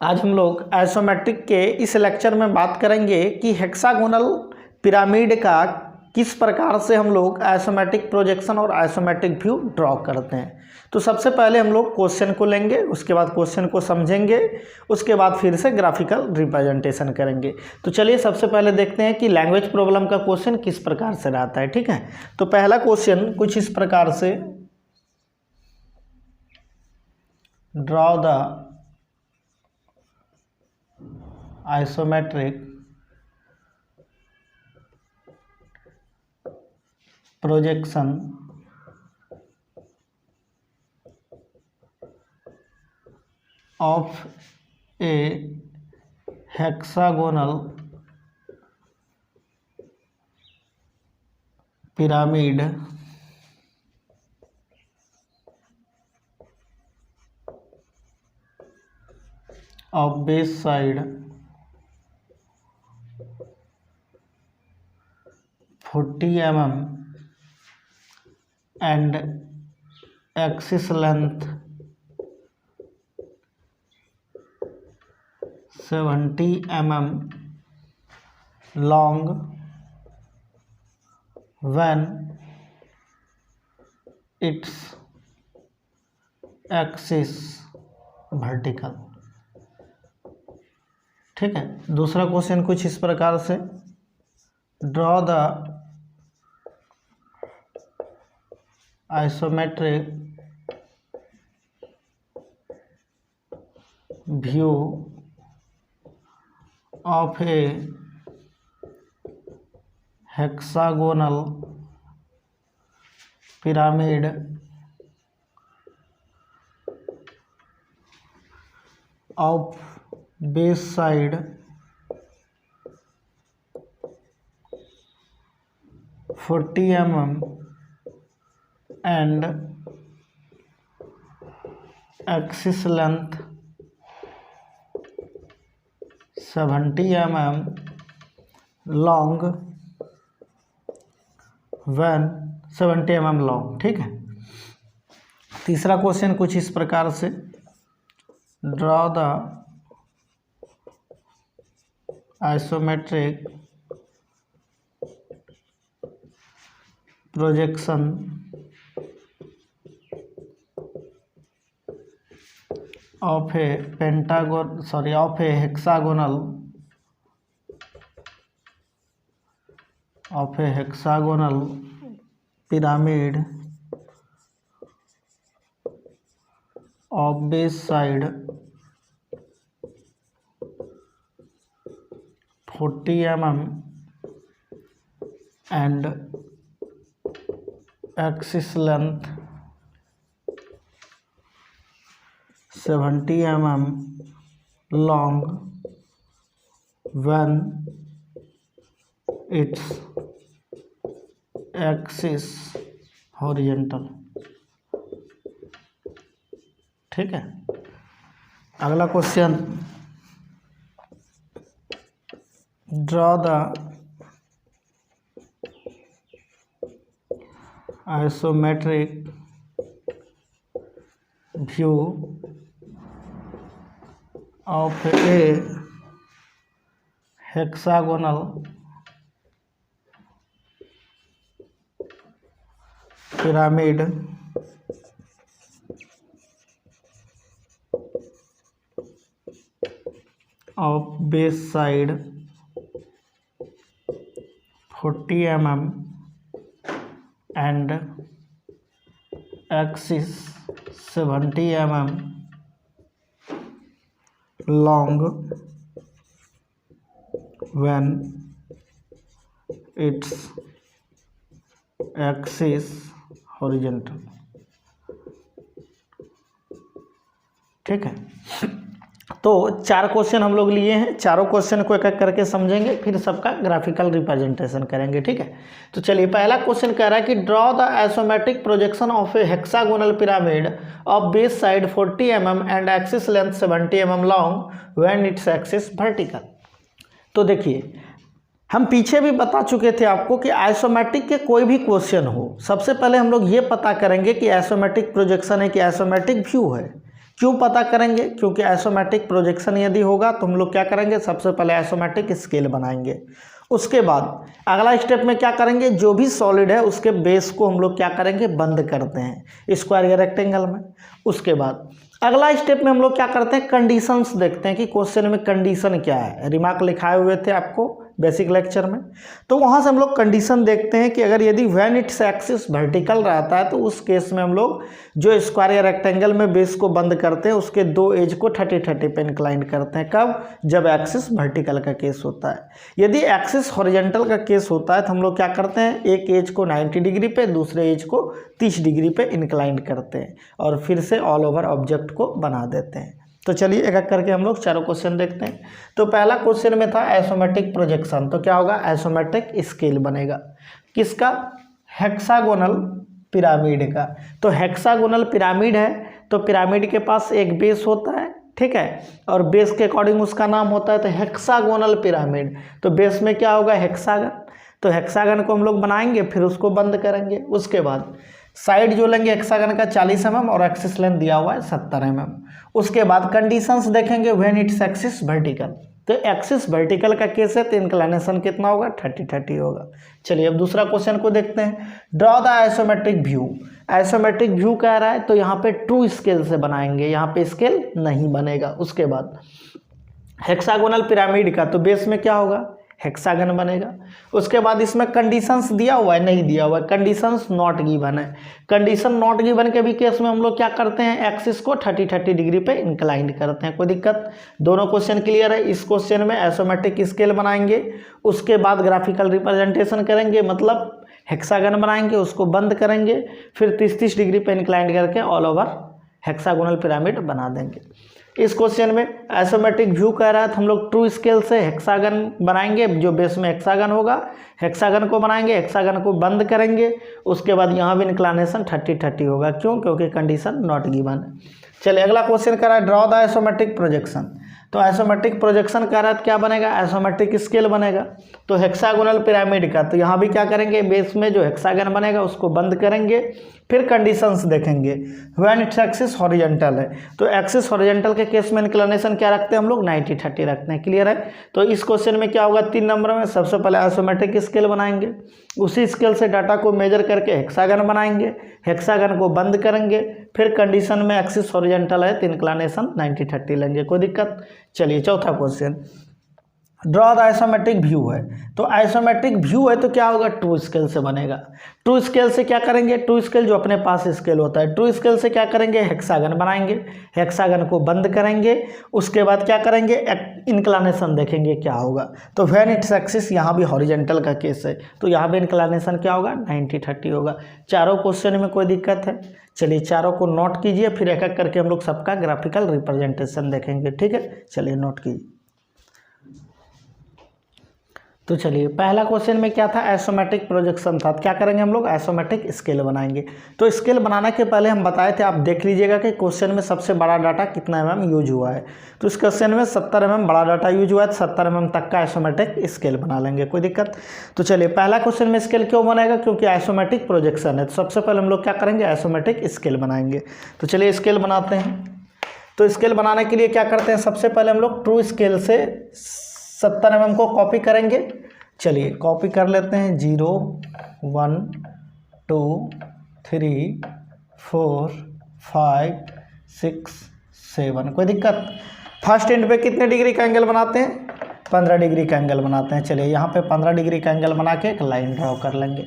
आज हम लोग आइसोमेट्रिक के इस लेक्चर में बात करेंगे कि हेक्सागोनल पिरामिड का किस प्रकार से हम लोग आइसोमेट्रिक प्रोजेक्शन और आइसोमेट्रिक व्यू ड्रॉ करते हैं। तो सबसे पहले हम लोग क्वेश्चन को लेंगे, उसके बाद क्वेश्चन को समझेंगे, उसके बाद फिर से ग्राफिकल रिप्रेजेंटेशन करेंगे। तो चलिए सबसे पहले देखते हैं कि लैंग्वेज प्रॉब्लम का क्वेश्चन किस प्रकार से रहता है। ठीक है, तो पहला क्वेश्चन कुछ इस प्रकार से, draw the isometric projection of a hexagonal pyramid of base side 40 mm and axis length 70 mm long when its axis vertical। ठीक है, दूसरा क्वेश्चन कुछ इस प्रकार से, draw the isometric view of a hexagonal pyramid of base side 40 mm and axis length 70 mm long when 70 mm long। ठीक है, तीसरा क्वेश्चन कुछ इस प्रकार से, draw the isometric projection of a hexagonal pyramid of base side 40 mm and axis length 70 mm long when its axis horizontal। ठीक है, अगला question, draw the isometric view of a hexagonal pyramid of base side 40 mm and axis 70 mm long when its axis horizontal। ठीक है, तो चार question हम लोग लिए हैं, चारों क्वेश्चन को एक एक करके समझेंगे, फिर सबका ग्राफिकल रिप्रेजेंटेशन करेंगे। ठीक है, तो चलिए पहला क्वेश्चन कह रहा है कि draw the isometric projection of A hexagonal pyramid of base side 40 mm and axis length 70 mm long when its axis vertical. तो देखिए, हम पीछे भी बता चुके थे आपको कि आइसोमेट्रिक के कोई भी क्वेश्चन हो, सबसे पहले हम लोग ये पता करेंगे कि आइसोमेट्रिक प्रोजेक्शन है कि आइसोमेट्रिक व्यू है। क्यों पता करेंगे? क्योंकि आइसोमेट्रिक प्रोजेक्शन यदि होगा तो हम लोग क्या करेंगे, सबसे पहले आइसोमेट्रिक स्केल बनाएंगे। उसके बाद अगला स्टेप में क्या करेंगे, जो भी सॉलिड है उसके बेस को हम लोग क्या करेंगे, बंद करते हैं स्क्वायर या रेक्टेंगल में। उसके बाद अगला स्टेप में हम लोग क्या करते हैं, कंडीशंस देखते हैं कि क्वेश्चन में कंडीशन क्या है। रिमार्क लिखाए हुए थे आपको बेसिक लेक्चर में, तो वहाँ से हम लोग कंडीशन देखते हैं कि अगर यदि व्हेन इट्स एक्सिस वर्टिकल रहता है तो उस केस में हम लोग जो स्क्वायर या रेक्टेंगल में बेस को बंद करते हैं उसके दो एज को 30-30 पे इंक्लाइन करते हैं। कब? जब एक्सिस वर्टिकल का केस होता है। यदि एक्सिस हॉरिजॉन्टल का केस होता है तो हम लोग क्या करते हैं, एक एज को 90 डिग्री पे, दूसरे एज को 30 डिग्री पे इंक्लाइन करते हैं और फिर से ऑल ओवर ऑब्जेक्ट को बना देते हैं। तो चलिए एक एक करके हम लोग चारों क्वेश्चन देखते हैं। तो पहला क्वेश्चन में था आइसोमेट्रिक प्रोजेक्शन, तो क्या होगा, आइसोमेट्रिक स्केल बनेगा। किसका? हेक्सागोनल पिरामिड का। तो हेक्सागोनल पिरामिड है तो पिरामिड के पास एक बेस होता है, ठीक है, और बेस के अकॉर्डिंग उसका नाम होता है। तो हेक्सागोनल पिरामिड, तो बेस में क्या होगा, हेक्सागन। तो हेक्सागन को हम लोग बनाएंगे, फिर उसको बंद करेंगे। उसके बाद साइड जो लेंगे हेक्सागन का 40 mm और एक्सिस लेंथ दिया हुआ है 70 mm। उसके बाद कंडीशंस देखेंगे व्हेन इट्स एक्सिस वर्टिकल, तो एक्सिस वर्टिकल का केस है तो इंक्लिनेशन कितना होगा, 30-30 होगा। चलिए अब दूसरा क्वेश्चन को देखते हैं। Draw the isometric view. Isometric view कह रहा है तो यहाँ पे ट्रू स्केल से बनाएंगे, यहाँ पे स्केल नहीं बनेगा। उसके बाद हेक्सागोनल पिरामिड का, तो बेस में क्या होगा, हेक्सागन बनेगा। उसके बाद इसमें कंडीशंस दिया हुआ है, नहीं दिया हुआ है, कंडीशंस नॉट गिवन है। कंडीशन नॉट गिवन के भी केस में हम लोग क्या करते हैं, एक्सिस को 30-30 डिग्री पे इंक्लाइन करते हैं। कोई दिक्कत? दोनों क्वेश्चन क्लियर है। इस क्वेश्चन में आइसोमेट्रिक स्केल बनाएंगे, उसके बाद ग्राफिकल रिप्रेजेंटेशन करेंगे, मतलब हेक्सागन बनाएंगे, उसको बंद करेंगे, फिर 30-30 डिग्री पे इंक्लाइन करके ऑल ओवर हेक्सागोनल पिरामिड बना देंगे। इस क्वेश्चन में आइसोमेट्रिक व्यू कह रहा है तो हम लोग ट्रू स्केल से हेक्सागन बनाएंगे, जो बेस में हेक्सागन होगा, हेक्सागन को बनाएंगे, हेक्सागन को बंद करेंगे। उसके बाद यहाँ भी इंक्लिनेशन 30-30 होगा। क्यों? क्योंकि कंडीशन नॉट गिवन है। चलिए अगला क्वेश्चन कह रहा है ड्रॉ द आइसोमेट्रिक प्रोजेक्शन। तो आइसोमेट्रिक प्रोजेक्शन कह रहा है तो क्या बनेगा, आइसोमेट्रिक स्केल बनेगा। तो हेक्सागोनल पिरामिड का, तो यहाँ भी क्या करेंगे, बेस में जो हेक्सागन बनेगा उसको बंद करेंगे, फिर कंडीशंस देखेंगे। व्हेन इट्स एक्सिस हॉरिजॉन्टल है तो एक्सिस हॉरिजॉन्टल के केस में इंक्लिनेशन क्या रखते हैं हम लोग, 90-30 रखते हैं। क्लियर है? तो इस क्वेश्चन में क्या होगा, 3 नंबर में सबसे पहले आइसोमेट्रिक स्केल बनाएंगे, उसी स्केल से डाटा को मेजर करके हेक्सागन बनाएंगे, हेक्सागन को बंद करेंगे, फिर कंडीशन में एक्सिस हॉरिजॉन्टल है तो इंक्लिनेशन 90-30 लेंगे। कोई दिक्कत? चलिए चौथा question, draw the isometric view है। तो आइसोमेट्रिक व्यू है तो क्या होगा, ट्रू स्केल से बनेगा। ट्रू स्केल से क्या करेंगे, ट्रू स्केल जो अपने पास स्केल होता है, ट्रू स्केल से क्या करेंगे, हेक्सागन बनाएंगे, हेक्सागन को बंद करेंगे। उसके बाद क्या करेंगे, इंक्लिनेशन देखेंगे क्या होगा। तो व्हेन इट्स एक्सिस, यहाँ भी हॉरिजॉन्टल का केस है तो यहाँ भी इंक्लिनेशन क्या होगा, 90-30 होगा। चारों क्वेश्चन में कोई दिक्कत है? चलिए चारों को नोट कीजिए, फिर एक एक करके हम लोग सबका ग्राफिकल रिप्रेजेंटेशन देखेंगे, ठीक है। चलिए नोट कीजिए। तो चलिए पहला क्वेश्चन में क्या था, आइसोमेट्रिक प्रोजेक्शन था। क्या करेंगे हम लोग, आइसोमेट्रिक स्केल बनाएंगे। तो स्केल बनाने के पहले हम बताए थे, आप देख लीजिएगा कि क्वेश्चन में सबसे बड़ा डाटा कितना mm यूज हुआ है। तो इस क्वेश्चन में 70 mm बड़ा डाटा यूज हुआ है, तो 70 mm तक का आइसोमेट्रिक स्केल बना लेंगे। कोई दिक्कत? तो चलिए पहला क्वेश्चन में स्केल क्यों बनेगा, क्योंकि आइसोमेट्रिक प्रोजेक्शन है। तो सबसे पहले हम लोग क्या करेंगे, आइसोमेट्रिक स्केल बनाएंगे। तो चलिए स्केल बनाते हैं। तो स्केल बनाने के लिए क्या करते हैं, सबसे पहले हम लोग ट्रू स्केल से 70 mm को कॉपी करेंगे। चलिए कॉपी कर लेते हैं, 0 1 2 3 4 5 6 7। कोई दिक्कत? फर्स्ट एंड पे कितने डिग्री का एंगल बनाते हैं, 15 डिग्री का एंगल बनाते हैं। चलिए यहाँ पे 15 डिग्री का एंगल बना के एक लाइन ड्रॉ कर लेंगे।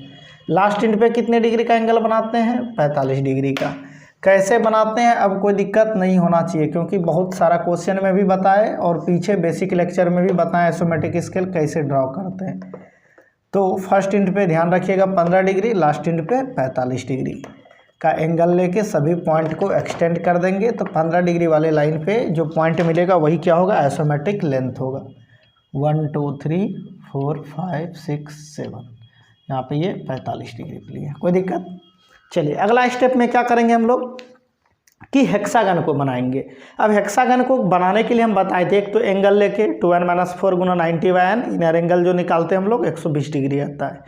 लास्ट एंड पे कितने डिग्री का एंगल बनाते हैं, 45 डिग्री का। कैसे बनाते हैं, अब कोई दिक्कत नहीं होना चाहिए, क्योंकि बहुत सारा क्वेश्चन में भी बताए और पीछे बेसिक लेक्चर में भी बताएं आइसोमेट्रिक स्केल कैसे ड्रॉ करते हैं। तो फर्स्ट इंट पे ध्यान रखिएगा 15 डिग्री, लास्ट इंट पे 45 डिग्री का एंगल लेके सभी पॉइंट को एक्सटेंड कर देंगे। तो 15 डिग्री वाले लाइन पे जो पॉइंट मिलेगा वही क्या होगा, आइसोमेट्रिक लेंथ होगा। 1 2 3 4 5 6 7, यहाँ पे ये 45 डिग्री के लिए। कोई दिक्कत? चलिए अगला स्टेप में क्या करेंगे हम लोग कि हेक्सागन को बनाएंगे। अब हेक्सागन को बनाने के लिए हम बताए थे, एक तो एंगल लेके 2n - 4 × 90/n, इनर एंगल जो निकालते हैं हम लोग 120 डिग्री आता है।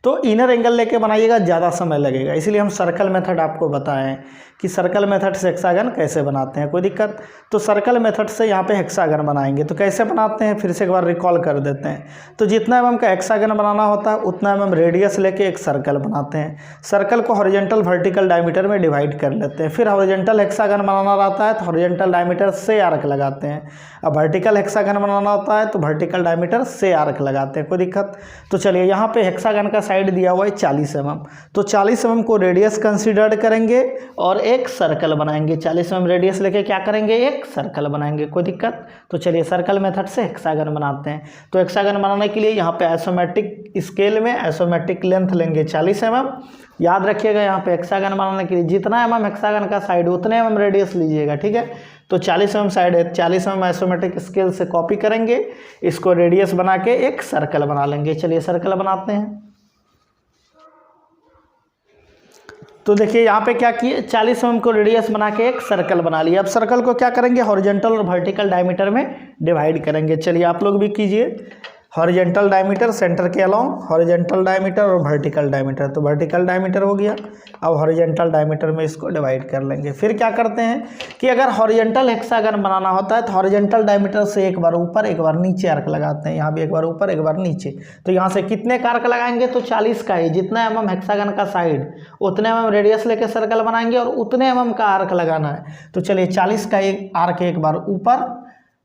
तो इनर एंगल लेके बनाइएगा, ज़्यादा समय लगेगा, इसलिए हम सर्कल मेथड आपको बताएं कि सर्कल मेथड से हेक्सागन कैसे बनाते हैं। कोई दिक्कत? तो सर्कल मेथड से यहाँ पे हेक्सागन बनाएंगे। तो कैसे बनाते हैं फिर से एक बार रिकॉल कर देते हैं। तो जितना एमएम का हेक्सागन बनाना होता है उतना एमएम रेडियस लेके एक सर्कल बनाते हैं। सर्कल को हॉरिजॉन्टल वर्टिकल डायमीटर में डिवाइड कर लेते हैं। फिर हॉरिजॉन्टल हेक्सागन बनाना रहता है तो हॉरिजॉन्टल डायमीटर से आर्क लगाते हैं। अब वर्टिकल हेक्सागन बनाना होता है तो वर्टिकल डायमीटर से आर्क लगाते हैं। कोई दिक्कत? तो चलिए यहाँ पे हेक्सागन का साइड दिया हुआ है 40 mm, तो 40 mm को रेडियस कंसीडर करेंगे और एक सर्कल बनाएंगे। 40 mm रेडियस लेके क्या करेंगे? एक सर्कल बनाएंगे। कोई दिक्कत? तो चलिए सर्कल मेथड से हेक्सागन बनाते हैं। तो हेक्सागन बनाने के लिए यहाँ पे आइसोमेट्रिक स्केल में आइसोमेट्रिक लेंथ लेंगे 40 mm। याद रखिएगा यहाँ पे हेक्सागन बनाने के लिए जितना mm हेक्सागन का साइड उतने mm रेडियस लीजिएगा, ठीक है। तो 40 mm साइड है, 40 mm आइसोमेट्रिक स्केल से कॉपी करेंगे, इसको रेडियस बना के एक सर्कल बना लेंगे। चलिए सर्कल बनाते हैं। तो देखिए यहाँ पे क्या किए, 40 mm को रेडियस बना के एक सर्कल बना लिया। अब सर्कल को क्या करेंगे? हॉरिजॉन्टल और वर्टिकल डायमीटर में डिवाइड करेंगे। चलिए आप लोग भी कीजिए। हॉरिजॉन्टल डायमीटर सेंटर के अलोंग, हॉरिजॉन्टल डायमीटर और वर्टिकल डायमीटर, तो वर्टिकल डायमीटर हो गया। अब हॉरिजॉन्टल डायमीटर में इसको डिवाइड कर लेंगे। फिर क्या करते हैं कि अगर हॉरिजॉन्टल हेक्सागन बनाना होता है तो हॉरिजॉन्टल डायमीटर से एक बार ऊपर एक बार नीचे आर्क लगाते हैं। यहाँ भी एक बार ऊपर एक बार नीचे। तो यहाँ से कितने का आर्क लगाएंगे? तो 40 का ही, जितना mm हेक्सागन का साइड उतने mm रेडियस लेके सर्कल बनाएंगे और उतने mm का आर्क लगाना है। तो चलिए 40 का एक आर्क एक बार ऊपर,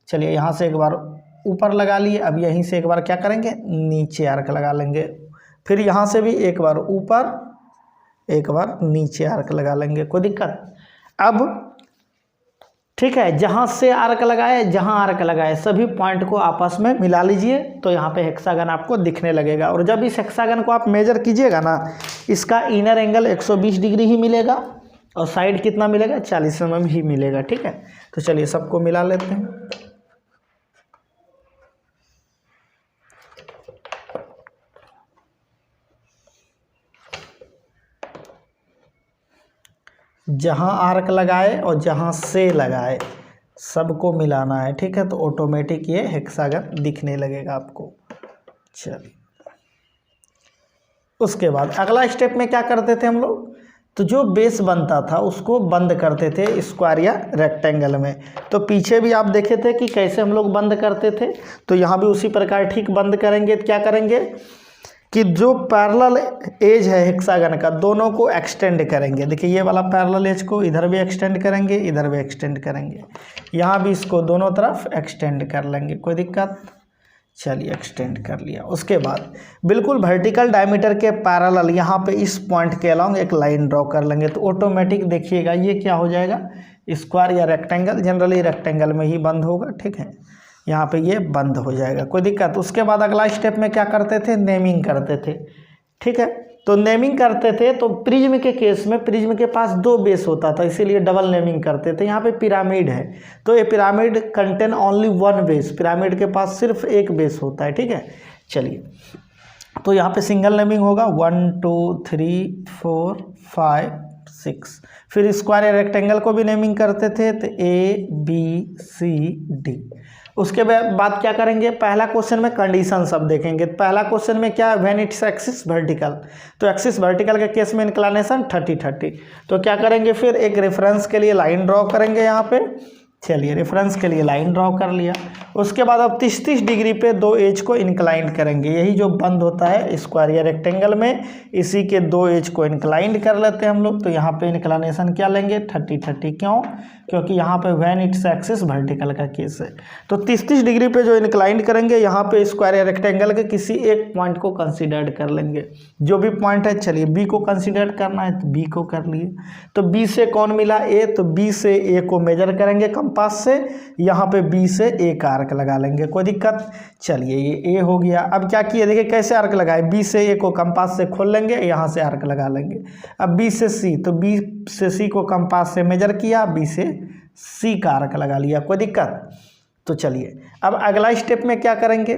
चलिए यहाँ से एक बार ऊपर लगा लिए। अब यहीं से एक बार क्या करेंगे? नीचे आर्क लगा लेंगे। फिर यहाँ से भी एक बार ऊपर एक बार नीचे आर्क लगा लेंगे। कोई दिक्कत? अब ठीक है, जहाँ से आर्क लगाए जहाँ आर्क लगाए सभी पॉइंट को आपस में मिला लीजिए, तो यहाँ पे हेक्सागन आपको दिखने लगेगा। और जब इस हेक्सागन को आप मेजर कीजिएगा ना, इसका इनर एंगल 120 डिग्री ही मिलेगा और साइड कितना मिलेगा? 40 mm ही मिलेगा, ठीक है। तो चलिए सबको मिला लेते हैं। जहाँ आर्क लगाए और जहाँ से लगाए सबको मिलाना है, ठीक है। तो ऑटोमेटिक ये हेक्सागन दिखने लगेगा आपको। चलिए उसके बाद अगला स्टेप में क्या करते थे हम लोग? तो जो बेस बनता था उसको बंद करते थे स्क्वायर या रेक्टेंगल में। तो पीछे भी आप देखे थे कि कैसे हम लोग बंद करते थे, तो यहाँ भी उसी प्रकार ठीक बंद करेंगे। क्या करेंगे कि जो पैरेलल एज है हेक्सागन का दोनों को एक्सटेंड करेंगे। देखिए ये वाला पैरेलल एज को इधर भी एक्सटेंड करेंगे, इधर भी एक्सटेंड करेंगे, यहाँ भी इसको दोनों तरफ एक्सटेंड कर लेंगे। कोई दिक्कत? चलिए एक्सटेंड कर लिया। उसके बाद बिल्कुल वर्टिकल डायमीटर के पैरेलल यहाँ पे इस पॉइंट के अलोंग एक लाइन ड्रॉ कर लेंगे। तो ऑटोमेटिक देखिएगा ये क्या हो जाएगा? स्क्वायर या रेक्टेंगल, जनरली रेक्टेंगल में ही बंद होगा, ठीक है। यहाँ पे ये बंद हो जाएगा। कोई दिक्कत? उसके बाद अगला स्टेप में क्या करते थे? नेमिंग करते थे, ठीक है। तो नेमिंग करते थे तो प्रिज्म के केस में प्रिज्म के पास 2 बेस होता था, इसीलिए डबल नेमिंग करते थे। यहाँ पे पिरामिड है तो ये pyramid contain only 1 base, pyramid के पास सिर्फ एक बेस होता है, ठीक है। चलिए तो यहाँ पे सिंगल नेमिंग होगा 1 2 3 4 5 6। फिर स्क्वायर या रेक्टेंगल को भी नेमिंग करते थे, तो ABCD। उसके बाद क्या करेंगे? पहला क्वेश्चन में कंडीशन सब देखेंगे। पहला क्वेश्चन में क्या? व्हेन इट्स एक्सिस वर्टिकल, तो एक्सिस वर्टिकल के केस में इंक्लिनेशन 30-30। तो क्या करेंगे? फिर एक रेफरेंस के लिए लाइन ड्रॉ करेंगे यहाँ पे। चलिए रेफरेंस के लिए लाइन ड्रॉ कर लिया। उसके बाद अब 30-30 डिग्री पे 2 एज को इंक्लाइंड करेंगे। यही जो बंद होता है स्क्वायर या रेक्टेंगल में, इसी के 2 एज को इंक्लाइंड कर लेते हैं हम लोग। तो यहाँ पे इंक्लाइनेशन क्या लेंगे? 30-30। क्यों? क्योंकि यहाँ पे व्हेन इट्स एक्सिस वर्टिकल का केस है। तो 30-30 डिग्री पे जो इंक्लाइंड करेंगे यहाँ पे स्क्वायर या रेक्टेंगल के किसी एक पॉइंट को कंसिडर कर लेंगे। जो भी पॉइंट है, चलिए बी को कंसिडर करना है तो बी को कर लिए। तो बी से कौन मिला? ए। तो बी से ए को मेजर करेंगे कंपास से, यहाँ पे बी से ए का आर्क लगा लेंगे। कोई दिक्कत? चलिए ये ए हो गया। अब क्या किए देखिए कैसे आर्क लगाए? बी से ए को कंपास से खोल लेंगे, यहाँ से आर्क लगा लेंगे। अब बी से सी, तो बी से सी को कंपास से मेजर किया, बी से सी का आर्क लगा लिया। कोई दिक्कत? तो चलिए अब अगला स्टेप में क्या करेंगे?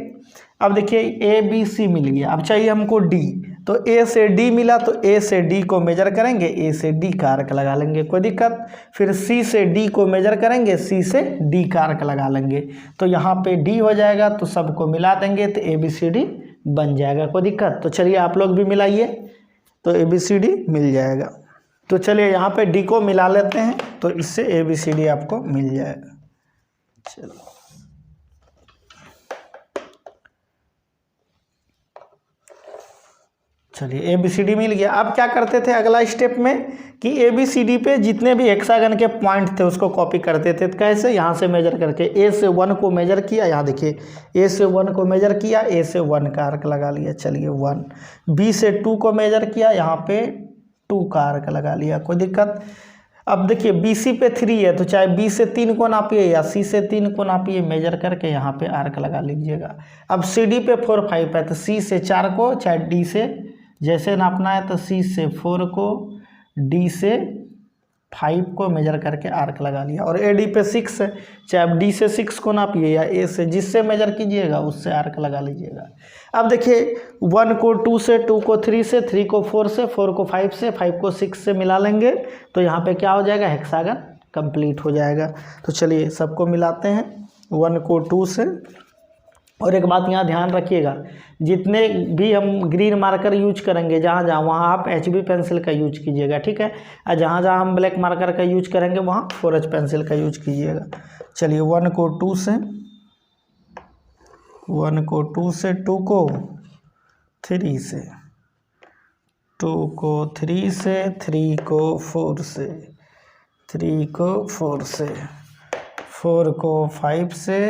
अब देखिए ABC मिल गया, अब चाहिए हमको D। तो A से D मिला तो A से D को मेजर करेंगे, A से D का आर्क लगा लेंगे। कोई दिक्कत? फिर C से D को मेजर करेंगे, C से D का आर्क लगा लेंगे। तो यहाँ पे D हो जाएगा, तो सबको मिला देंगे तो ABCD बन जाएगा। कोई दिक्कत? तो चलिए आप लोग भी मिलाइए, तो ABCD मिल जाएगा। तो चलिए यहाँ पे D को मिला लेते हैं, तो इससे ABCD आपको मिल जाएगा। चलिए ABCD मिल गया। अब क्या करते थे अगला स्टेप में कि ABCD पे जितने भी हेक्सागन के पॉइंट थे उसको कॉपी करते थे। तो कैसे? यहाँ से मेजर करके A से 1 को मेजर किया, यहाँ देखिए A से 1 को मेजर किया, A से 1 का आर्क लगा लिया, चलिए 1। B से 2 को मेजर किया, यहाँ पे 2 का आर्क लगा लिया। कोई दिक्कत? अब देखिए BC पे 3 है, तो चाहे B से 3 को नापिए या C से 3 को नापिए, मेजर करके यहाँ पे आर्क लगा लीजिएगा। अब CD पे 4 5 है, तो C से 4 को, चाहे D से जैसे नापना है, तो C से 4 को, D से 5 को मेजर करके आर्क लगा लिया। और AD पे 6 है, चाहे आप D से 6 को नापिए या A से, जिससे मेजर कीजिएगा उससे आर्क लगा लीजिएगा। अब देखिए 1 को 2 से, 2 को 3 से, 3 को 4 से, 4 को 5 से, 5 को 6 से मिला लेंगे, तो यहाँ पे क्या हो जाएगा? हेक्सागन कंप्लीट हो जाएगा। तो चलिए सबको मिलाते हैं, 1 को 2 से। और एक बात यहाँ ध्यान रखिएगा, जितने भी हम ग्रीन मार्कर यूज करेंगे जहाँ जहाँ, वहाँ आप HB पेंसिल का यूज कीजिएगा, ठीक है। और जहाँ जहाँ हम ब्लैक मार्कर का यूज करेंगे वहाँ 4H पेंसिल का यूज कीजिएगा। चलिए 1 को 2 से, 1 को 2 से, 2 को 3 से, 2 को 3 से, 3 को 4 से, 3 को 4 से, 4 को 5 से,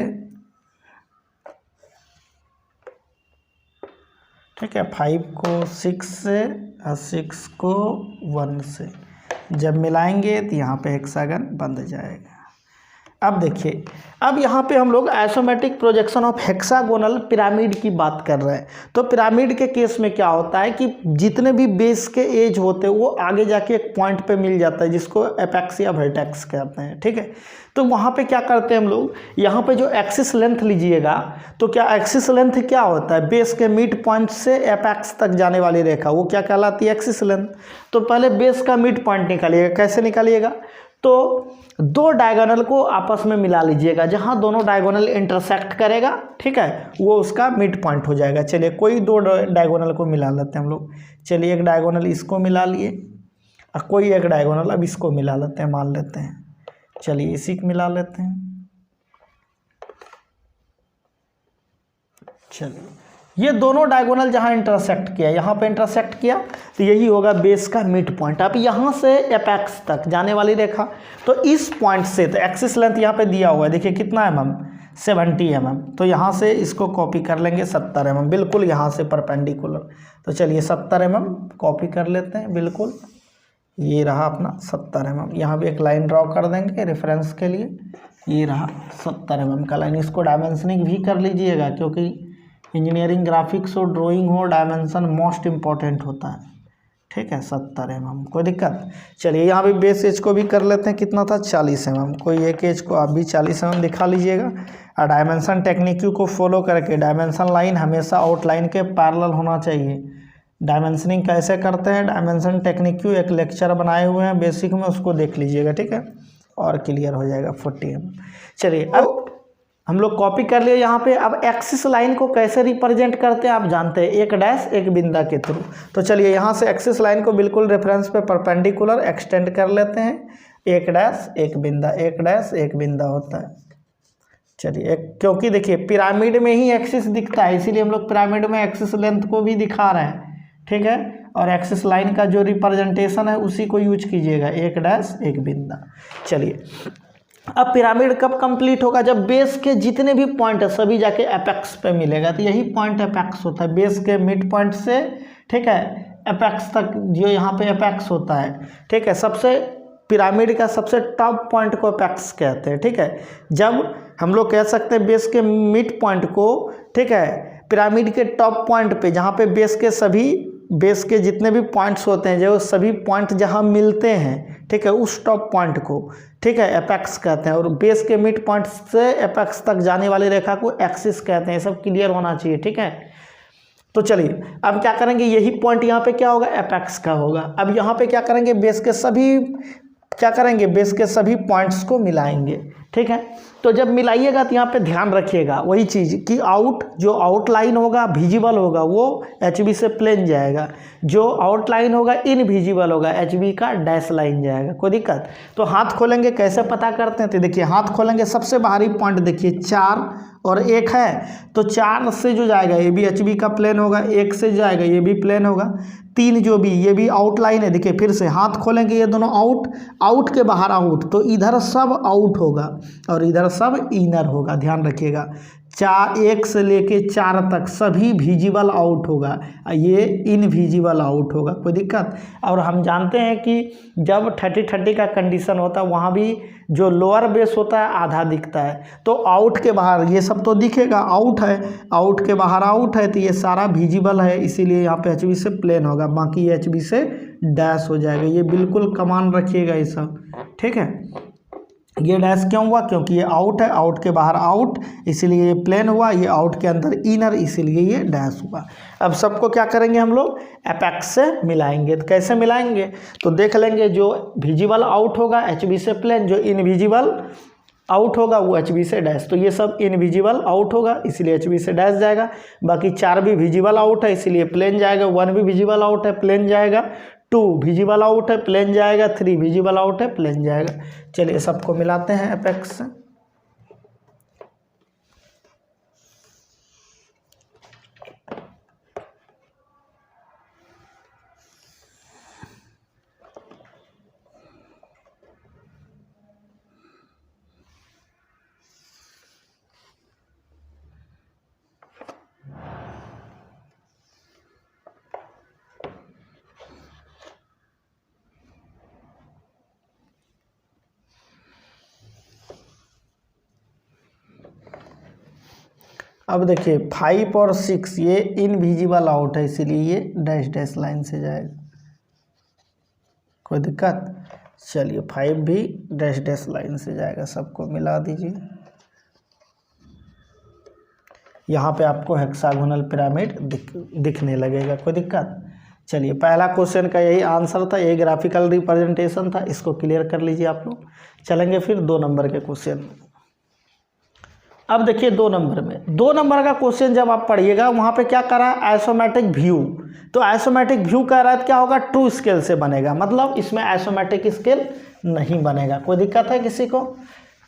ठीक है, 5 को 6 से और 6 को 1 से। जब मिलाएंगे तो यहाँ पे हेक्सागन बन जाएगा। अब देखिए, अब यहाँ पे हम लोग isometric projection of hexagonal pyramid की बात कर रहे हैं। तो पिरामिड के केस में क्या होता है कि जितने भी बेस के एज होते हैं वो आगे जाके एक पॉइंट पे मिल जाता है, जिसको एपेक्स या वर्टेक्स कहते हैं, ठीक है। तो वहाँ पे क्या करते हैं हम लोग, यहाँ पे जो एक्सिस लेंथ लीजिएगा, तो क्या एक्सिस लेंथ क्या होता है? बेस के मिड पॉइंट से एपेक्स तक जाने वाली रेखा, वो क्या कहलाती है? Axis length. तो पहले बेस का मिड पॉइंट निकालिएगा। कैसे निकालिएगा? तो 2 डायगोनल को आपस में मिला लीजिएगा, जहाँ दोनों डायगोनल इंटरसेक्ट करेगा, ठीक है, वो उसका मिड पॉइंट हो जाएगा। चलिए कोई 2 डायगोनल को मिला लेते हैं हम लोग। चलिए एक डायगोनल इसको मिला लिए, और कोई एक डायगोनल अब इसको मिला लेते हैं, मान लेते हैं। चलिए इसी को मिला लेते हैं। चलिए ये दोनों डायगोनल जहाँ इंटरसेक्ट किया, यहाँ पे इंटरसेक्ट किया, तो यही होगा बेस का मिड पॉइंट। अब यहाँ से एपेक्स तक जाने वाली रेखा, तो इस पॉइंट से, तो एक्सिस लेंथ यहाँ पे दिया हुआ है, देखिए कितना mm, 70 mm। तो यहाँ से इसको कॉपी कर लेंगे 70 mm, बिल्कुल यहाँ से परपेंडिकुलर। तो चलिए 70 mm कॉपी कर लेते हैं, बिल्कुल ये रहा अपना 70 mm। यहाँ भी एक लाइन ड्रॉ कर देंगे रेफरेंस के लिए, ये रहा 70 mm का लाइन। इसको डायमेंशनिंग भी कर लीजिएगा, क्योंकि इंजीनियरिंग ग्राफिक्स हो, ड्राइंग हो, डायमेंशन मोस्ट इम्पॉर्टेंट होता है, ठीक है। 70 mm, कोई दिक्कत? चलिए यहाँ भी बेस एज को भी कर लेते हैं, कितना था? 40 mm। कोई एक एज को आप भी 40 mm दिखा लीजिएगा। और डायमेंशन टेक्निक को फॉलो करके, डायमेंशन लाइन हमेशा आउटलाइन के पैरेलल होना चाहिए। डायमेंशनिंग कैसे करते हैं, डायमेंशन टेक्निक एक लेक्चर बनाए हुए हैं बेसिक में, उसको देख लीजिएगा, ठीक है, और क्लियर हो जाएगा 40 mm। चलिए अब हम लोग कॉपी कर लिए यहाँ पे। अब एक्सिस लाइन को कैसे रिप्रेजेंट करते हैं आप जानते हैं, एक डैश एक बिंदा के थ्रू। तो चलिए यहाँ से एक्सिस लाइन को बिल्कुल रेफरेंस पे परपेंडिकुलर एक्सटेंड कर लेते हैं, एक डैश एक बिंदा, एक डैश एक बिंदा होता है। चलिए क्योंकि देखिए पिरामिड में ही एक्सिस दिखता है, इसीलिए हम लोग पिरामिड में एक्सिस लेंथ को भी दिखा रहे हैं, ठीक है। और एक्सिस लाइन का जो रिप्रेजेंटेशन है उसी को यूज कीजिएगा, एक डैश एक बिंदा। चलिए अब पिरामिड कब कंप्लीट होगा? जब बेस के जितने भी पॉइंट है सभी जाके एपेक्स पे मिलेगा। तो यही पॉइंट एपेक्स होता है, बेस के मिड पॉइंट से, ठीक है, एपेक्स तक, जो यहाँ पे एपेक्स होता है, ठीक है। सबसे पिरामिड का सबसे टॉप पॉइंट को एपेक्स कहते हैं, ठीक है। जब हम लोग कह सकते हैं बेस के मिड पॉइंट को, ठीक है, पिरामिड के टॉप पॉइंट पे, जहाँ पे बेस के जितने भी पॉइंट्स होते हैं, जो सभी पॉइंट जहाँ मिलते हैं, ठीक है, उस टॉप पॉइंट को, ठीक है, एपेक्स कहते हैं। और बेस के मिड पॉइंट से एपेक्स तक जाने वाली रेखा को एक्सिस कहते हैं। सब क्लियर होना चाहिए, ठीक है। तो चलिए अब क्या करेंगे, यही पॉइंट यहाँ पे क्या होगा, एपेक्स का होगा। अब यहाँ पे क्या करेंगे, बेस के सभी पॉइंट्स को मिलाएंगे, ठीक है। तो तो जब मिलाइएगा तो यहाँ पे ध्यान रखिएगा वही चीज़ कि जो आउटलाइन होगा विजिबल होगा वो HB से प्लेन जाएगा, जो आउटलाइन होगा इनविजिबल होगा HB का डैश लाइन जाएगा। कोई दिक्कत? तो हाथ खोलेंगे, कैसे पता करते हैं? तो देखिए हाथ खोलेंगे, सबसे बाहरी पॉइंट देखिए 4 और 1 है, तो 4 से जो जाएगा ये भी HB का प्लेन होगा, 1 से जाएगा ये भी प्लेन होगा, 3 जो भी ये भी आउटलाइन है। देखिए फिर से हाथ खोलेंगे, ये दोनों आउट के बाहर आउट, तो इधर सब आउट होगा और इधर सब इनर होगा। ध्यान रखिएगा 1 से लेके 4 तक सभी विजिबल आउट होगा, ये इनविजिबल आउट होगा। कोई दिक्कत? और हम जानते हैं कि जब 30-30 का कंडीशन होता है वहाँ भी जो लोअर बेस होता है आधा दिखता है, तो आउट के बाहर ये सब तो दिखेगा, आउट है, आउट के बाहर आउट है, तो ये सारा विजिबल है, इसीलिए यहाँ पे HB से प्लेन होगा, बाकी ये HB से डैश हो जाएगा। ये बिल्कुल कमान रखिएगा ये सब, ठीक है। ये डैश क्यों हुआ? क्योंकि ये आउट है, आउट के बाहर आउट, इसीलिए ये प्लेन हुआ, ये आउट के अंदर इनर, इसीलिए ये डैश हुआ। अब सबको क्या करेंगे हम लोग? एपेक्स से मिलाएंगे। तो कैसे मिलाएंगे? तो देख लेंगे, जो विजिबल आउट होगा HB से प्लेन, जो इनविजिबल आउट होगा वो HB से डैश। तो ये सब इनविजिबल आउट होगा इसलिए HB से डैश जाएगा, बाकी 4 भी विजिबल आउट है इसलिए प्लेन जाएगा, 1 भी विजिबल आउट है प्लेन जाएगा, 2 विजिबल आउट है प्लेन जाएगा, 3 विजिबल आउट है प्लेन जाएगा। चलिए सबको मिलाते हैं एपेक्स से। अब देखिए 5 और 6 ये इनविजिबल आउट है इसीलिए ये डैश डैश लाइन से जाएगा। कोई दिक्कत? चलिए 5 भी डैश डैश लाइन से जाएगा। सबको मिला दीजिए। यहाँ पे आपको हेक्सागोनल पिरामिड दिखने लगेगा। कोई दिक्कत? चलिए पहला क्वेश्चन का यही आंसर था, यही ग्राफिकल रिप्रेजेंटेशन था, इसको क्लियर कर लीजिए आप लोग। चलेंगे फिर 2 नंबर के क्वेश्चन। अब देखिए 2 नंबर में 2 नंबर का क्वेश्चन जब आप पढ़िएगा वहाँ पे क्या करा है? Isometric view. तो आइसोमेट्रिक व्यू कह रहा है क्या होगा? ट्रू स्केल से बनेगा, मतलब इसमें आइसोमेट्रिक स्केल नहीं बनेगा। कोई दिक्कत है किसी को?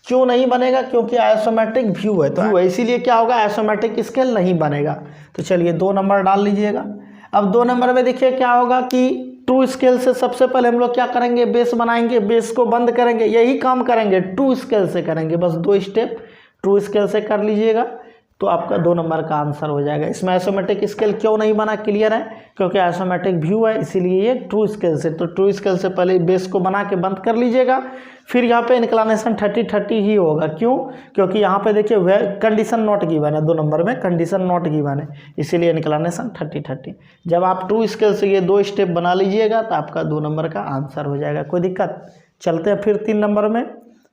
क्यों नहीं बनेगा? क्योंकि आइसोमेट्रिक व्यू है, तो इसीलिए क्या होगा? आइसोमेट्रिक स्केल नहीं बनेगा। तो चलिए 2 नंबर डाल लीजिएगा। अब 2 नंबर में देखिए क्या होगा कि ट्रू स्केल से सबसे पहले हम लोग क्या करेंगे? बेस बनाएंगे, बेस को बंद करेंगे, यही काम करेंगे, ट्रू स्केल से करेंगे। बस 2 स्टेप ट्रू स्केल से कर लीजिएगा तो आपका 2 नंबर का आंसर हो जाएगा। इसमें आइसोमेट्रिक स्केल क्यों नहीं बना? क्लियर है, क्योंकि आइसोमेट्रिक व्यू है इसीलिए ये ट्रू स्केल से। तो ट्रू स्केल से पहले बेस को बना के बंद कर लीजिएगा। फिर यहाँ पे इंक्लिनेशन 30-30 ही होगा। क्यों? क्योंकि यहाँ पे देखिए कंडीशन नॉट गिवन है, 2 नंबर में कंडीशन नॉट गिवन है, इसीलिए इंक्लिनेशन 30-30। जब आप ट्रू स्केल से ये 2 स्टेप बना लीजिएगा तो आपका 2 नंबर का आंसर हो जाएगा। कोई दिक्कत? चलते हैं फिर 3 नंबर में।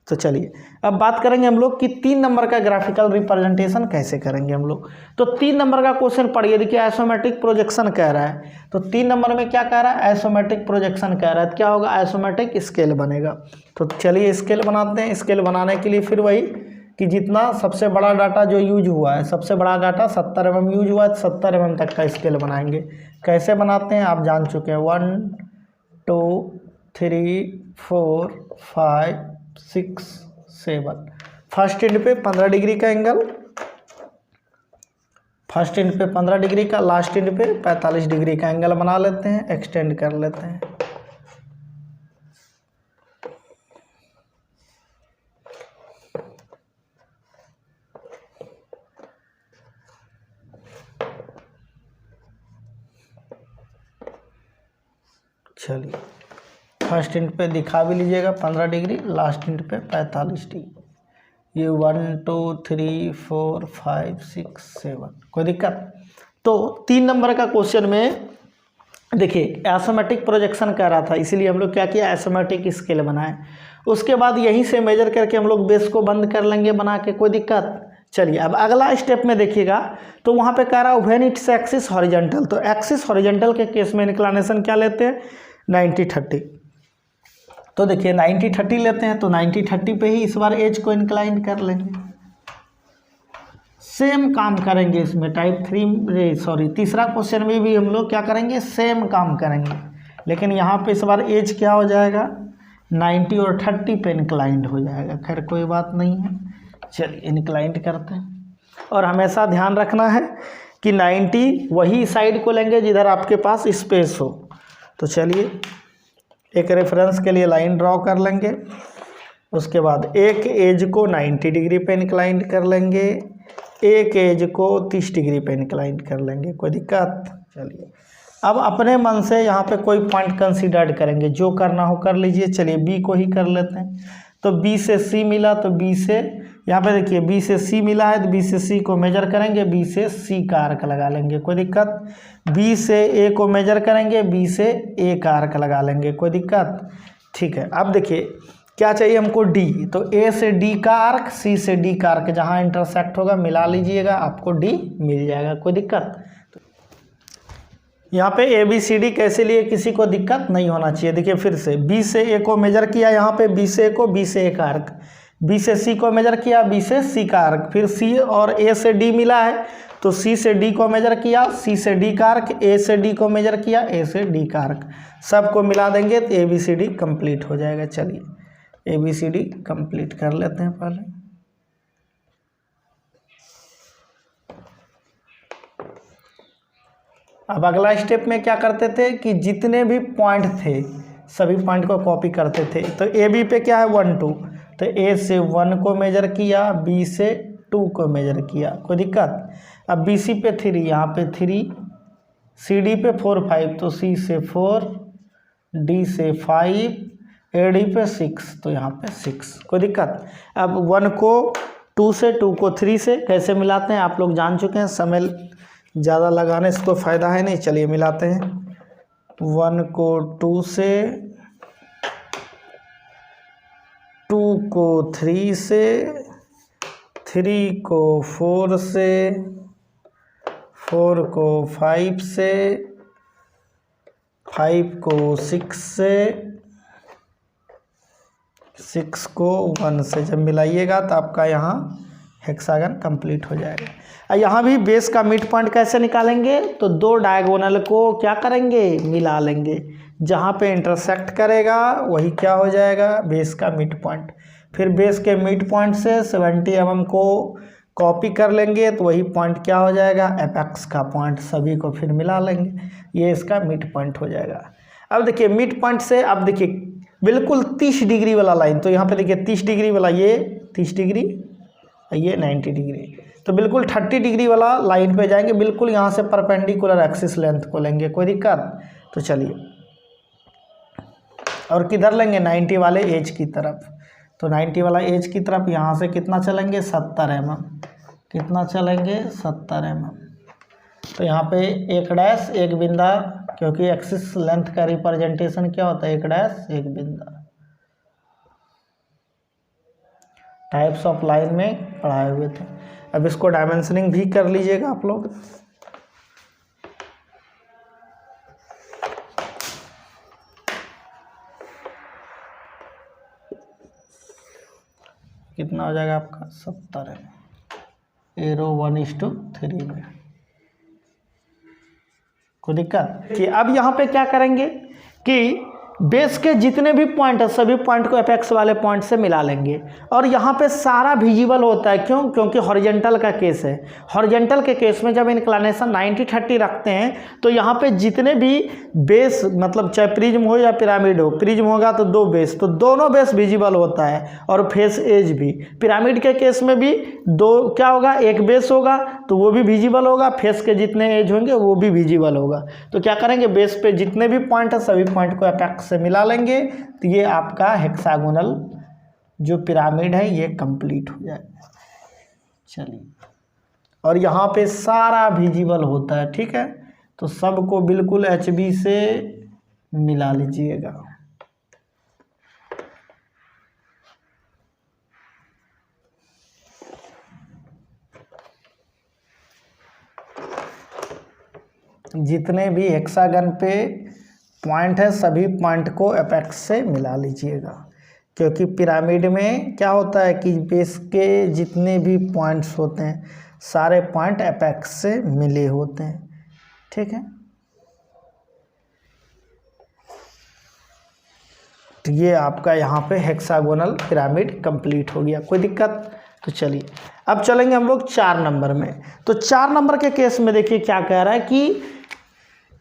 तो चलिए अब बात करेंगे हम लोग कि 3 नंबर का ग्राफिकल रिप्रेजेंटेशन कैसे करेंगे हम लोग। तो 3 नंबर का क्वेश्चन पढ़िए। देखिए आइसोमेट्रिक प्रोजेक्शन कह रहा है, तो 3 नंबर में क्या कह रहा है? आइसोमेट्रिक प्रोजेक्शन कह रहा है। तो क्या होगा? आइसोमेट्रिक स्केल बनेगा। तो चलिए स्केल बनाते हैं। स्केल बनाने के लिए फिर वही कि जितना सबसे बड़ा डाटा जो यूज हुआ है, सबसे बड़ा डाटा 70 mm यूज हुआ है, 70 mm तक का स्केल बनाएंगे। कैसे बनाते हैं आप जान चुके हैं। 1 2 3 4 5 6 7। फर्स्ट एंड पे 15 डिग्री का एंगल, फर्स्ट एंड पे 15 डिग्री का, लास्ट एंड पे 45 डिग्री का एंगल बना लेते हैं, एक्सटेंड कर लेते हैं। चलिए फर्स्ट इंट पे दिखा भी लीजिएगा 15 डिग्री, लास्ट इंट पे 45 डिग्री। ये 1 2 3 4 5 6 7। कोई दिक्कत? तो 3 नंबर का क्वेश्चन में देखिए आइसोमेट्रिक प्रोजेक्शन कह रहा था, इसीलिए हम लोग क्या किया? आइसोमेट्रिक स्केल बनाए। उसके बाद यहीं से मेजर करके हम लोग बेस को बंद कर लेंगे बना के। कोई दिक्कत? चलिए अब अगला स्टेप में देखिएगा तो वहाँ पे कह रहा है व्हेन इट्स एक्सिस हॉरिजॉन्टल। तो एक्सिस हॉरिजॉन्टल के केस में इंक्लिनेशन क्या लेते हैं? 90-30। तो देखिए 90-30 लेते हैं, तो 90-30 पे ही इस बार एज को इंक्लाइन कर लेंगे। सेम काम करेंगे इसमें टाइप 3 तीसरा क्वेश्चन में भी हम लोग क्या करेंगे, सेम काम करेंगे, लेकिन यहाँ पे इस बार एज क्या हो जाएगा, 90 और 30 पे इंक्लाइंड हो जाएगा। खैर कोई बात नहीं है, चलिए इंक्लाइंड करते हैं। और हमेशा ध्यान रखना है कि 90 वही साइड को लेंगे जिधर आपके पास स्पेस हो। तो चलिए एक रेफरेंस के लिए लाइन ड्रॉ कर लेंगे, उसके बाद एक एज को 90 डिग्री पे इंक्लाइन कर लेंगे, एक एज को 30 डिग्री पे इंक्लाइन कर लेंगे। कोई दिक्कत? चलिए अब अपने मन से यहाँ पे कोई पॉइंट कंसीडर करेंगे, जो करना हो कर लीजिए। चलिए बी को ही कर लेते हैं। तो बी से सी मिला, तो बी से यहाँ पे देखिए बी से सी मिला है, तो बी से सी को मेजर करेंगे, बी से सी का आर्क लगा लेंगे। कोई दिक्कत? बी से ए को मेजर करेंगे, बी से ए का आर्क लगा लेंगे। कोई दिक्कत? ठीक है। अब देखिए क्या चाहिए हमको, डी। तो ए से डी का आर्क, सी से डी का आर्क जहाँ इंटरसेक्ट होगा मिला लीजिएगा, आपको डी मिल जाएगा। कोई दिक्कत? यहाँ पे ए बी सी डी कैसे लिए, किसी को दिक्कत नहीं होना चाहिए। देखिए फिर से बी से ए को मेजर किया, यहाँ पे बी से ए को, बी से ए का आर्क, बी से सी को मेजर किया, बी से सी का आर्क, फिर सी और ए से डी मिला है तो सी से डी को मेजर किया, सी से डी का आर्क, ए से डी को मेजर किया, ए से डी का आर्क, सबको मिला देंगे तो A B C D complete हो जाएगा। चलिए A B C D complete कर लेते हैं पहले। अब अगला स्टेप में क्या करते थे कि जितने भी पॉइंट थे सभी पॉइंट को कॉपी करते थे। तो ए बी पे क्या है 1 2, तो ए से 1 को मेजर किया, बी से 2 को मेजर किया। कोई दिक्कत? अब बी सी पे 3, यहाँ पे 3, सी डी पे 4 5, तो सी से 4, डी से 5, ए डी पे 6, तो यहाँ पे 6। कोई दिक्कत? अब 1 को 2 से, 2 को 3 से कैसे मिलाते हैं आप लोग जान चुके हैं, समय ज़्यादा लगाने से तो फ़ायदा है नहीं। चलिए मिलाते हैं। 1 को 2 से, 2 को 3 से, 3 को 4 से, 4 को 5 से, 5 को 6 से, 6 को 1 से जब मिलाइएगा तो आपका यहाँ हेक्सागन कंप्लीट हो जाएगा। यहाँ भी बेस का मिड पॉइंट कैसे निकालेंगे, तो 2 डायगोनल को क्या करेंगे, मिला लेंगे, जहाँ पे इंटरसेक्ट करेगा वही क्या हो जाएगा, बेस का मिड पॉइंट। फिर बेस के मिड पॉइंट से 70 mm को कॉपी कर लेंगे तो वही पॉइंट क्या हो जाएगा, एपेक्स का पॉइंट, सभी को फिर मिला लेंगे, ये इसका मिड पॉइंट हो जाएगा। अब देखिए मिड पॉइंट से अब देखिए बिल्कुल 30 डिग्री वाला लाइन, तो यहाँ पे देखिए 30 डिग्री वाला, ये 30 डिग्री, ये 90 डिग्री, तो बिल्कुल 30 डिग्री वाला लाइन पे जाएंगे, बिल्कुल यहाँ से परपेंडिकुलर एक्सिस लेंथ को लेंगे। कोई दिक्कत? तो चलिए और किधर लेंगे, 90 वाले एज की तरफ। तो 90 वाला एज की तरफ यहाँ से कितना चलेंगे, 70 mm, कितना चलेंगे, 70 mm। तो यहाँ पे एक डैश एक बिंदा, क्योंकि एक्सिस लेंथ का रिप्रेजेंटेशन क्या होता है, एक डैश एक बिंदा, टाइप्स ऑफ लाइन में पढ़ाए हुए थे। अब इसको डायमेंशनिंग भी कर लीजिएगा आप लोग। कितना हो जाएगा आपका, 70 है, एरो 1:3 में। कोई दिक्कत? कि अब यहाँ पे क्या करेंगे कि बेस के जितने भी पॉइंट है सभी पॉइंट को एपेक्स वाले पॉइंट से मिला लेंगे, और यहाँ पे सारा विजिबल होता है। क्यों? क्योंकि हॉरिजॉन्टल का केस है। हॉरिजॉन्टल के केस में जब इंक्लिनेशन 90-30 रखते हैं तो यहाँ पे जितने भी बेस, मतलब चाहे प्रिज्म हो या पिरामिड हो, प्रिज्म होगा तो 2 बेस, तो दोनों बेस विजिबल होता है, और फेस एज भी। पिरामिड के केस में भी 2 क्या होगा, एक बेस होगा तो वो भी विजिबल होगा, फेस के जितने एज होंगे वो भी विजिबल होगा। तो क्या करेंगे, बेस पे जितने भी पॉइंट है सभी पॉइंट को एपेक्स से मिला लेंगे, तो ये आपका हेक्सागोनल जो पिरामिड है ये कंप्लीट हो जाएगा। चलिए, और यहाँ पे सारा विजिबल होता है, ठीक है, तो सबको बिल्कुल HB से मिला लीजिएगा। जितने भी हेक्सागन पे पॉइंट है, सभी पॉइंट को एपेक्स से मिला लीजिएगा, क्योंकि पिरामिड में क्या होता है कि बेस के जितने भी पॉइंट्स होते हैं सारे पॉइंट एपेक्स से मिले होते हैं। ठीक है, तो ये आपका यहाँ पे हेक्सागोनल पिरामिड कंप्लीट हो गया। कोई दिक्कत? तो चलिए अब चलेंगे हम लोग 4 नंबर में। तो 4 नंबर के केस में देखिए क्या कह रहा है कि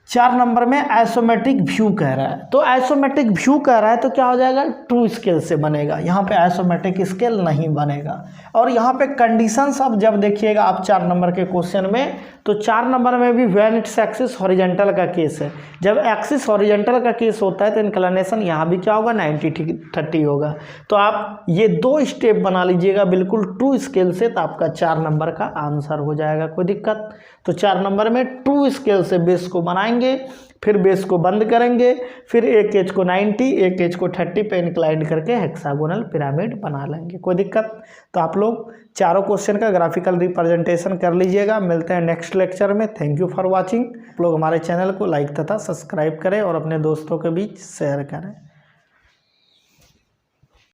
4 नंबर में आइसोमेट्रिक व्यू कह रहा है। तो आइसोमेट्रिक व्यू कह रहा है तो क्या हो जाएगा, ट्रू स्केल से बनेगा, यहाँ पे आइसोमेट्रिक स्केल नहीं बनेगा। और यहाँ पे कंडीशंस अब जब देखिएगा आप 4 नंबर के क्वेश्चन में, तो 4 नंबर में भी व्हेन इट्स एक्सिस हॉरिजॉन्टल का केस है। जब एक्सिस हॉरिजॉन्टल का केस होता है तो इंक्लिनेशन यहाँ भी क्या होगा, 90-30 होगा। तो आप ये 2 स्टेप बना लीजिएगा बिल्कुल ट्रू स्केल से, तो आपका 4 नंबर का आंसर हो जाएगा। कोई दिक्कत? तो 4 नंबर में ट्रू स्केल से बेस को बनाएंगे, फिर बेस को बंद करेंगे, फिर एक एज को 90, एक एज को 30 पे इंक्लाइन करके हेक्सागोनल पिरामिड बना लेंगे। कोई दिक्कत? तो आप लोग चारों क्वेश्चन का ग्राफिकल रिप्रेजेंटेशन कर लीजिएगा। मिलते हैं नेक्स्ट लेक्चर में। Thank you for watching. आप लोग हमारे चैनल को लाइक तथा सब्सक्राइब करें और अपने दोस्तों के बीच शेयर करें।